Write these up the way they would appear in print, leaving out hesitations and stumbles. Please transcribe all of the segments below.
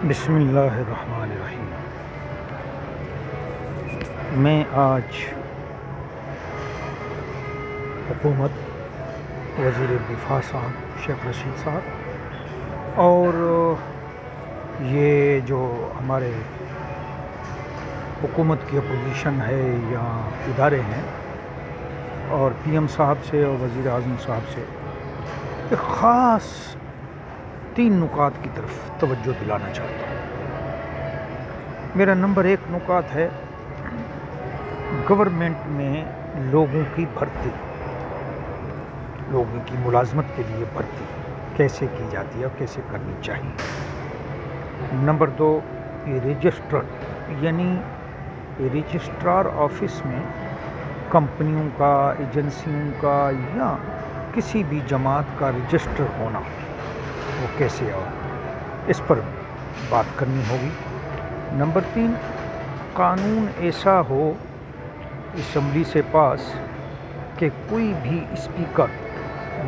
بسم اللہ الرحمن الرحیم۔ میں آج حکومت، وزیر دفاع صاحب شیخ رشید صاحب اور یہ جو ہمارے حکومت کی اپوزیشن ہے یا ادارے ہیں اور پی ایم صاحب سے اور وزیر اعظم صاحب سے ایک خاص 3 نکات کی طرف توجہ دلانا چاہتا ہوں۔ میرا نمبر 1 نکات ہے گورنمنٹ میں لوگوں کی بھرتی، لوگوں کی ملازمت کے لیے بھرتی کیسے کی جاتی ہے اور کیسے کرنی چاہیے۔ نمبر 2 یہ رجسٹر، یعنی رجسٹرار آفس میں کمپنیوں کا، ایجنسیوں کا یا کسی بھی جماعت کا رجسٹر ہونا، وہ کیسے ہو، اس پر بات کرنی ہوگی۔ نمبر 3 قانون ایسا ہو اسمبلی سے پاس کہ کوئی بھی اسپیکر،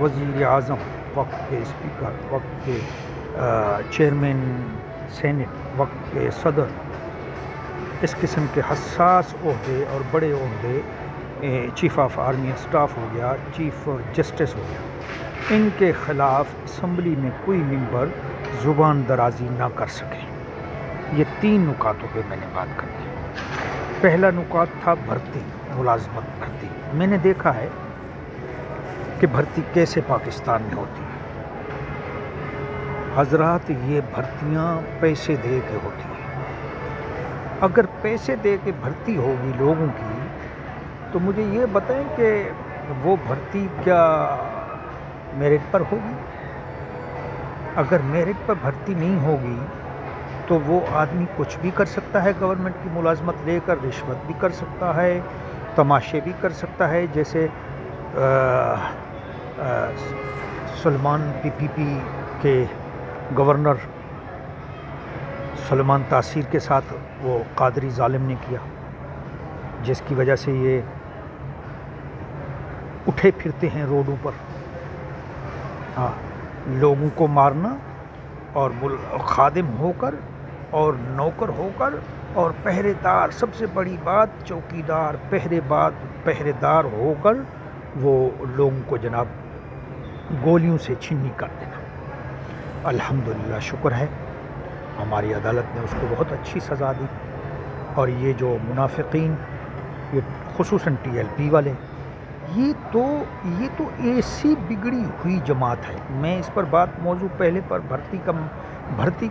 وزیر اعظم، وقت کے اسپیکر، وقت کے چیئرمین سینٹ، وقت کے صدر، اس قسم کے حساس عہدے اور بڑے عہدے، چیف آف آرمی اسٹاف ہو گیا، چیف جسٹس ہو گیا، ان کے خلاف اسمبلی میں کوئی ممبر زبان درازی نہ کر سکے۔ یہ 3 نکاتوں پہ میں نے بات کرنی ہے۔ پہلا نکات تھا بھرتی، ملازمت بھرتی۔ میں نے دیکھا ہے کہ بھرتی کیسے پاکستان میں ہوتی ہے۔ حضرات، یہ بھرتیاں پیسے دے کے ہوتی ہیں۔ اگر پیسے دے کے بھرتی ہوگی لوگوں کی تو مجھے یہ بتائیں کہ وہ بھرتی کیا میرٹ پر ہوگی؟ اگر میرٹ پر بھرتی نہیں ہوگی تو وہ آدمی کچھ بھی کر سکتا ہے، گورنمنٹ کی ملازمت لے کر رشوت بھی کر سکتا ہے، تماشے بھی کر سکتا ہے، جیسے سلمان پی کے گورنر سلمان تاثیر کے ساتھ وہ قادری ظالم نے کیا، جس کی وجہ سے یہ اٹھے پھرتے ہیں روڈوں پر۔ ہاں، لوگوں کو مارنا اور خادم ہو کر اور نوکر ہو کر اور پہرے دار، سب سے بڑی بات چوکیدار، پہرے دار ہو کر وہ لوگوں کو جناب گولیوں سے چھنی کر دینا۔ الحمدللہ، شکر ہے ہماری عدالت نے اس کو بہت اچھی سزا دی، اور یہ جو منافقین، یہ خصوصاً TLP والے، یہ تو ایسی بگڑی ہوئی جماعت ہے۔ میں اس پر موضوع پہلے پر بھرتی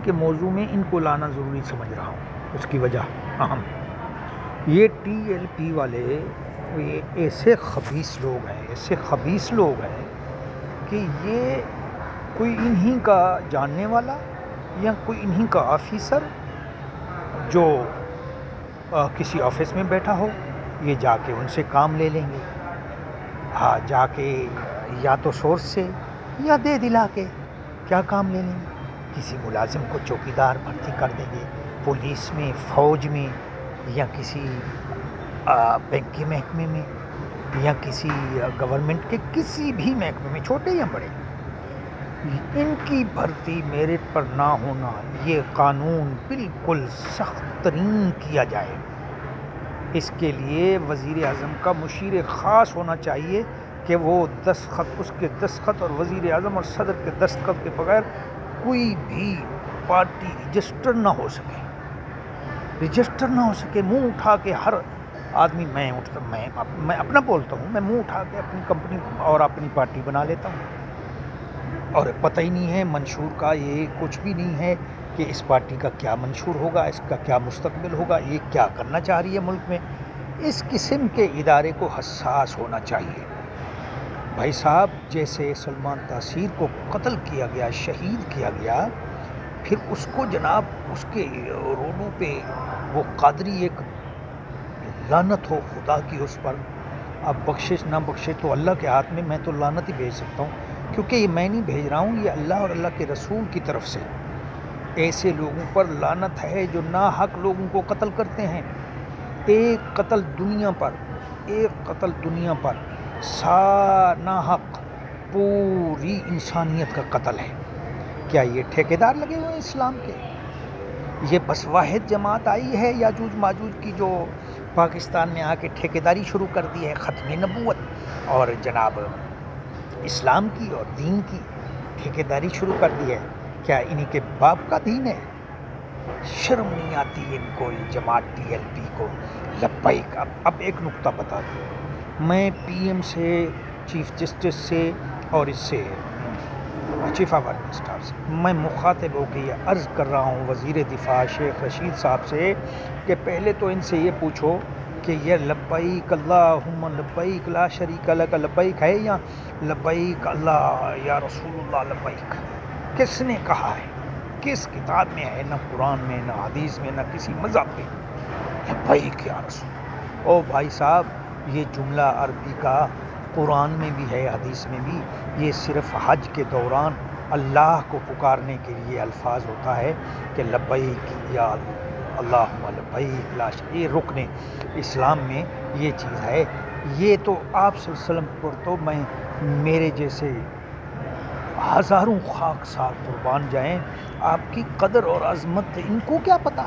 کے موضوع میں ان کو لانا ضروری سمجھ رہا ہوں۔ اس کی وجہ اہم، یہ TLP والے یہ ایسے خبیث لوگ ہیں کہ یہ کوئی انہی کا جاننے والا یا کوئی انہی کا آفیسر جو کسی آفس میں بیٹھا ہو، یہ جا کے ان سے کام لے لیں گے۔ ہاں، جا کے یا تو سورس سے یا دے دلا کے کیا کام لے لیں گے؟ کسی ملازم کو چوکیدار بھرتی کر دیں گے، پولیس میں، فوج میں، یا کسی بینک کے محکمے میں، یا کسی گورنمنٹ کے کسی بھی محکمے میں، چھوٹے یا بڑے۔ ان کی بھرتی میرٹ پر نہ ہونا، یہ قانون بالکل سخت ترین کیا جائے۔ اس کے لیے وزیر اعظم کا مشیر خاص ہونا چاہیے کہ وہ اس کے دستخط اور وزیر اعظم اور صدر کے دستخط کے بغیر کوئی بھی پارٹی رجسٹر نہ ہو سکے۔ منہ اٹھا کے ہر آدمی، میں اپنا بولتا ہوں، میں منہ اٹھا کے اپنی کمپنی اور اپنی پارٹی بنا لیتا ہوں، اور پتہ ہی نہیں ہے منشور کا، یہ کچھ بھی نہیں ہے کہ اس پارٹی کا کیا منشور ہوگا، اس کا کیا مستقبل ہوگا، یہ کیا کرنا چاہ رہی ہے ملک میں۔ اس قسم کے ادارے کو حساس ہونا چاہیے۔ بھائی صاحب، جیسے سلمان تاثیر کو قتل کیا گیا، شہید کیا گیا، پھر اس کو جناب اس کے روڈوں پہ وہ قادری، ایک لعنت ہو خدا کی اس پر، اب بخشش نہ بخشے تو اللہ کے ہاتھ میں تو لعنت ہی بھیج سکتا ہوں، کیونکہ یہ میں نہیں بھیج رہا ہوں، یہ اللہ اور اللہ کے رسول کی طرف سے ایسے لوگوں پر لعنت ہے جو ناحق لوگوں کو قتل کرتے ہیں۔ ایک قتل دنیا پر ناحق پوری انسانیت کا قتل ہے۔ کیا یہ ٹھیکیدار لگے ہوئے ہیں اسلام کے؟ یہ بس واحد جماعت آئی ہے یاجوج ماجوج کی جو پاکستان میں آ کے ٹھیکیداری شروع کر دی ہے ختم نبوت اور جناب اسلام کی اور دین کی ٹھیکیداری شروع کر دی ہے؟ کیا انہی کے باپ کا دین ہے؟ شرم نہیں آتی ان کو، یہ جماعت ٹی ایل پی کو؟ لبیک. اب ایک نقطہ بتا دوں، میں پی ایم سے، چیف جسٹس سے اور اس سے چیف آف آرمی اسٹاف سے میں مخاطب ہو کے یہ عرض کر رہا ہوں وزیر دفاع شیخ رشید صاحب سے کہ پہلے تو ان سے یہ پوچھو کہ یہ لبیک اللہم لبیک لا شریک لک لبیک ہے یا لبیک اللہ یا رسول اللہ لبیک؟ کس نے کہا ہے؟ کس کتاب میں ہے؟ نہ قرآن میں، نہ حدیث میں، نہ کسی مذہب میں. لبیک یا رسول. او بھائی صاحب، یہ جملہ عربی کا قرآن میں بھی ہے، حدیث میں بھی. یہ صرف حج کے دوران اللہ کو پکارنے کے لیے الفاظ ہوتا ہے کہ لبیک یا اللہم لبیک لا شریک. یہ رکن اسلام میں یہ چیز ہے. یہ تو آپ صلی اللہ علیہ وسلم پر تو میں میرے جیسے ہزاروں خاک سار قربان جائیں. آپ کی قدر اور عظمت ان کو کیا پتہ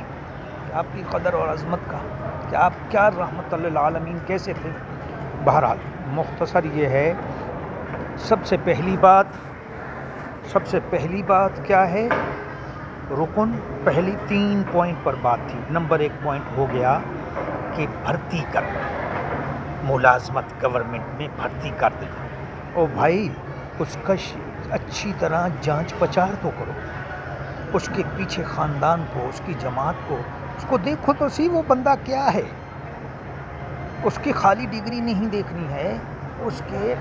آپ کی قدر اور عظمت کا، کہ آپ کیا رحمت للعالمین کیسے تھے. بہرحال مختصر یہ ہے، سب سے پہلی بات کیا ہے؟ رکن پہلی 3 پوائنٹ پر بات تھی. نمبر 1 پوائنٹ ہو گیا کہ بھرتی کرنا، ملازمت گورنمنٹ میں بھرتی کر دینا. او بھائی، اس کا اچھی طرح جانچ پچاڑ تو کرو، اس کے پیچھے خاندان کو، اس کی جماعت کو، اس کو دیکھو تو سی وہ بندہ کیا ہے. اس کی خالی ڈگری نہیں دیکھنی ہے، اس کے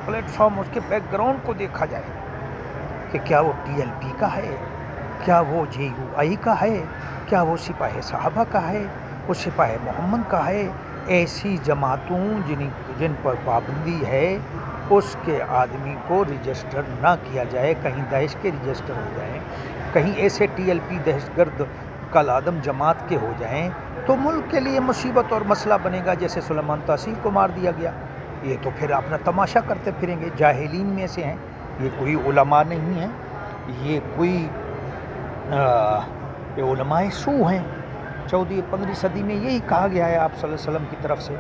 پلیٹ فارم، اس کے بیک گراؤنڈ کو دیکھا جائے کہ کیا وہ ٹی ایل پی کا ہے، کیا وہ جے یو آئی کا ہے، کیا وہ سپاہی صحابہ کا ہے، وہ سپاہی محمد کا ہے. ایسی جماعتوں جن پر پابندی ہے اس کے آدمی کو رجسٹر نہ کیا جائے. کہیں داعش کے رجسٹر ہو جائیں، کہیں ایسے ٹی ایل پی دہشت گرد کل آدم جماعت کے ہو جائیں تو ملک کے لیے مصیبت اور مسئلہ بنے گا. جیسے سلیمان تحصیل کو مار دیا گیا، یہ تو پھر اپنا تماشا کرتے پھریں گے. جاہلین میں سے ہیں، یہ کوئی علماء نہیں ہیں، یہ کوئی یہ علماء سو ہیں. 14 صدی میں یہی کہا گیا ہے آپ صلی اللہ علیہ وسلم کی طرف سے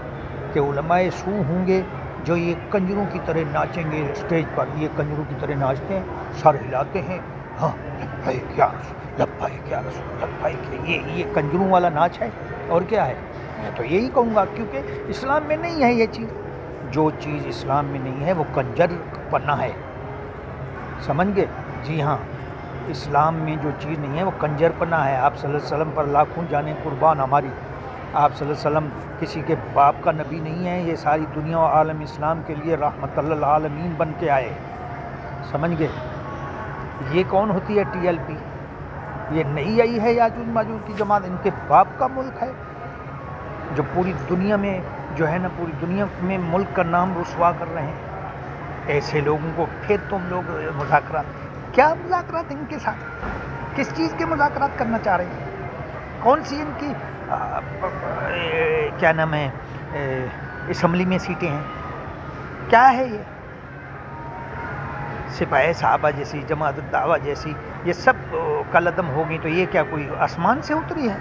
کہ علماء سو ہوں گے جو یہ کنجروں کی طرح ناچیں گے اسٹیج پر. یہ کنجروں کی طرح ناچتے ہیں، سر ہلاتے ہیں، ہاں لبیک یا رسول، لبیک یا رسول، لبیک. یہ کنجروں والا ناچ ہے اور کیا ہے؟ میں تو یہی کہوں گا، کیونکہ اسلام میں نہیں ہے یہ چیز. جو چیز اسلام میں نہیں ہے وہ کنجر پنا ہے، سمجھ گئے؟ جی ہاں، اسلام میں جو چیز نہیں ہے وہ کنجر پنا ہے. آپ صلی اللہ علیہ وسلم پر لاکھوں جانیں قربان ہماری. آپ صلی اللہ علیہ وسلم کسی کے باپ کا نبی نہیں ہے، یہ ساری دنیا و عالم اسلام کے لیے رحمت للعالمین بن کے آئے، سمجھ گئے؟ یہ کون ہوتی ہے ٹی ایل پی؟ یہ نہیں آئی ہے یاجوج ماجوج کی جماعت. ان کے باپ کا ملک ہے جو پوری دنیا میں جو ہے نا، پوری دنیا میں ملک کا نام رسوا کر رہے ہیں. ایسے لوگوں کو پھر تم لوگ مذاکرات، کیا مذاکرات ان کے ساتھ؟ کس چیز کے مذاکرات کرنا چاہ رہے ہیں؟ کون سی ان کی کیا نام ہے اسمبلی میں سیٹیں ہیں؟ کیا ہے یہ؟ سپاہی صحابہ جیسی، جماعت الدعوہ جیسی، یہ سب کالعدم ہو گئی تو یہ کیا کوئی آسمان سے اتری ہے؟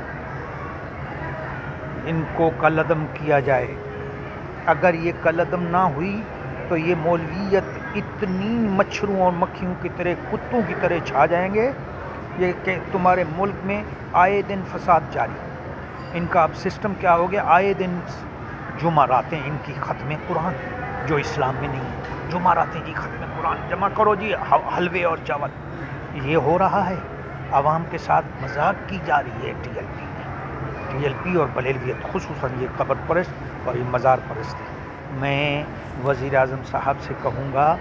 ان کو کالعدم کیا جائے. اگر یہ کالعدم نہ ہوئی تو یہ مولویت اتنی مچھروں اور مکھیوں کی طرح، کتوں کی طرح چھا جائیں گے یہ کہ تمہارے ملک میں آئے دن فساد جاری. ان کا اب سسٹم کیا ہو گیا؟ آئے دن جمعراتیں ان کی ختم قرآن، جو اسلام میں نہیں ہے. جمعراتیں جی ختم قرآن جمع کرو جی، حلوے اور چاول. یہ ہو رہا ہے، عوام کے ساتھ مذاق کی جا رہی ہے ٹی ایل پی اور بریلویت، خصوصاً یہ قبر پرست اور یہ مزار پرست ہے. میں وزیر اعظم صاحب سے کہوں گا،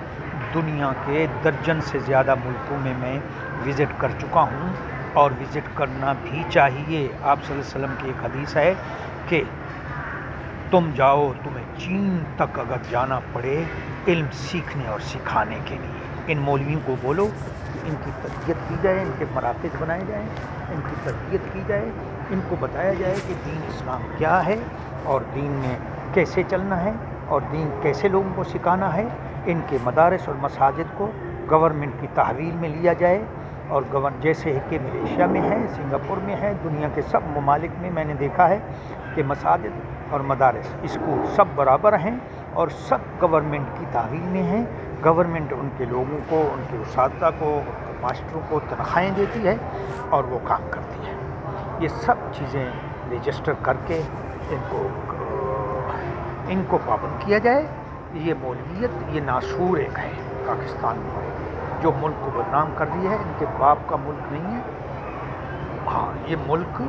دنیا کے درجن سے زیادہ ملکوں میں وزٹ کر چکا ہوں اور وزٹ کرنا بھی چاہیے. آپ صلی اللہ علیہ وسلم کی ایک حدیث ہے کہ تم جاؤ، تمہیں چین تک اگر جانا پڑے علم سیکھنے اور سکھانے کے لیے. ان مولویوں کو بولو، ان کی تربیت کی جائے، ان کے مراکز بنائے جائیں، ان کی تربیت کی جائے، ان کو بتایا جائے کہ دین اسلام کیا ہے اور دین میں کیسے چلنا ہے اور دین کیسے لوگوں کو سکھانا ہے. ان کے مدارس اور مساجد کو گورنمنٹ کی تحویل میں لیا جائے اور جیسے کہ ملیشیا میں ہے، سنگاپور میں ہے، دنیا کے سب ممالک میں میں نے دیکھا ہے کہ مساجد اور مدارس اسکول سب برابر ہیں اور سب گورنمنٹ کی تعویل میں ہیں. گورنمنٹ ان کے لوگوں کو، ان کے اساتذہ کو، ان کے ماسٹروں کو تنخواہیں دیتی ہے اور وہ کام کرتی ہے. یہ سب چیزیں رجسٹر کر کے ان کو پابند کیا جائے. یہ مولویت، یہ ناسور ایک ہے پاکستان میں جو ملک کو بدنام کر رہی ہے. ان کے باپ کا ملک نہیں ہے. ہاں، یہ ملک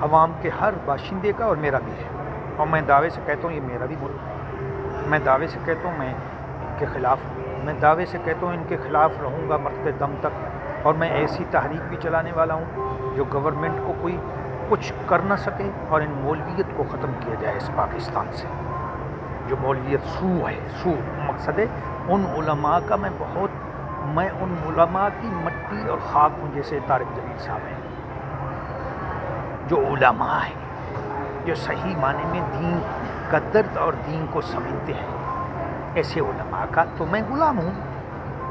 عوام کے ہر باشندے کا اور میرا بھی ہے، اور میں دعوے سے کہتا ہوں یہ میرا بھی ملک ہے. میں دعوے سے کہتا ہوں میں ان کے خلاف میں دعوے سے کہتا ہوں ان کے خلاف رہوں گا مرتے دم تک. اور میں ایسی تحریک بھی چلانے والا ہوں جو گورنمنٹ کو کوئی کچھ کر نہ سکے اور ان مولویت کو ختم کیا جائے اس پاکستان سے. جو مولویت سو ہے، سو مقصد ہے ان علماء کا. میں ان علماء کی مٹی اور خاک ہوں جیسے طارق جمیل صاحب ہیں، جو علماء ہیں، جو صحیح معنی میں دین کا درد اور دین کو سمجھتے ہیں. ایسے علماء کا تو میں غلام ہوں.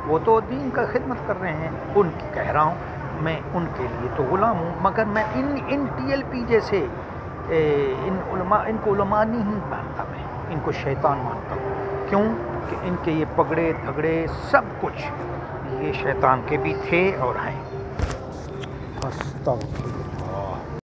وہ تو دین کا خدمت کر رہے ہیں، ان کی کہہ رہا ہوں میں ان کے لیے تو غلام ہوں. مگر میں ان TLP جیسے ان کو علماء نہیں مانتا. میں ان کو شیطان مانتا ہوں. کیوں کہ ان کے یہ پگڑے تھگڑے سب کچھ یہ شیطان کے بھی تھے اور ہیں.